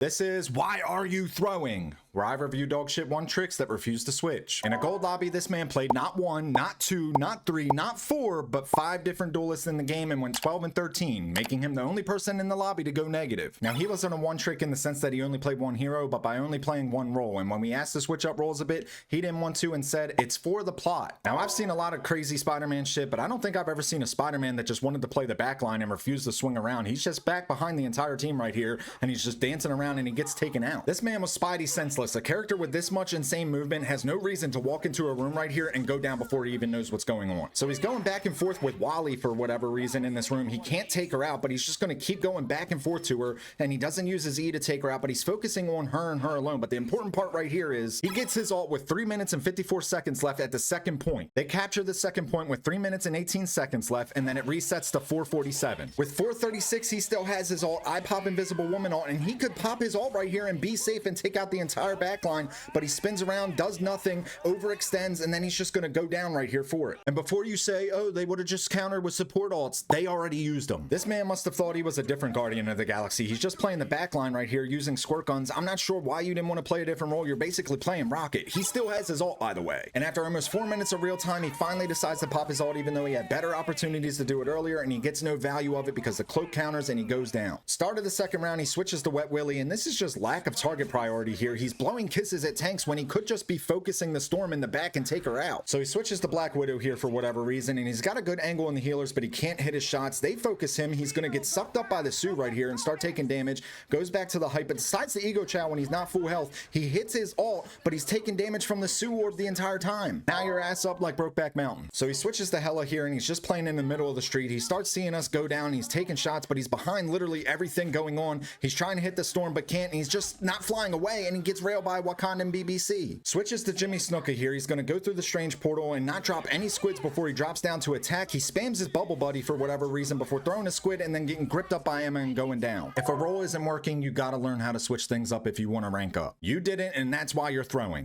This is Why Are You Throwing? Where I review dogshit one tricks that refuse to switch. In a gold lobby, this man played not one, not two, not three, not four, but 5 different duelists in the game and went 12 and 13, making him the only person in the lobby to go negative. Now, he wasn't a one trick in the sense that he only played one hero, but by only playing one role. And when we asked to switch up roles a bit, he didn't want to and said, it's for the plot. Now, I've seen a lot of crazy Spider-Man shit, but I don't think I've ever seen a Spider-Man that just wanted to play the backline and refused to swing around. He's just back behind the entire team right here, and he's just dancing around and he gets taken out. This man was Spidey senseless. A character with this much insane movement has no reason to walk into a room right here and go down before he even knows what's going on. So he's going back and forth with Wally for whatever reason in this room. He can't take her out, but he's just going to keep going back and forth to her, and he doesn't use his E to take her out, but he's focusing on her and her alone. But the important part right here is he gets his ult with 3 minutes and 54 seconds left at the second point. They capture the second point with 3 minutes and 18 seconds left, and then it resets to 4:47. With 4:36, he still has his ult. I pop Invisible Woman ult, and he could pop his ult right here and be safe and take out the entire backline, but he spins around, does nothing, overextends, and then he's just going to go down right here for it. And before you say, oh, they would have just countered with support ults, they already used them. This man must have thought he was a different Guardian of the Galaxy. He's just playing the backline right here using squirt guns. I'm not sure why you didn't want to play a different role. You're basically playing Rocket. He still has his ult, by the way. And after almost 4 minutes of real time, he finally decides to pop his ult, even though he had better opportunities to do it earlier, and he gets no value of it because the cloak counters and he goes down. Start of the second round, he switches to Wet Willy, and this is just lack of target priority here. He's blowing kisses at tanks when he could just be focusing the Storm in the back and take her out. So he switches to Black Widow here for whatever reason, and he's got a good angle on the healers, but he can't hit his shots. They focus him. He's going to get sucked up by the Sue right here and start taking damage. Goes back to the hype, but decides to ego chow when he's not full health. He hits his ult, but he's taking damage from the Sue orb the entire time. Now your ass up like Brokeback Mountain. So he switches to Hela here, and he's just playing in the middle of the street. He starts seeing us go down. He's taking shots, but he's behind literally everything going on. He's trying to hit the Storm, but can't, and he's just not flying away, and he gets railed by Wakandan BBC. Switches to Jimmy Snuka here. He's going to go through the strange portal and not drop any squids before he drops down to attack. He spams his bubble buddy for whatever reason before throwing a squid and then getting gripped up by Emma and going down. If a role isn't working, you got to learn how to switch things up if you want to rank up. You didn't, and that's why you're throwing.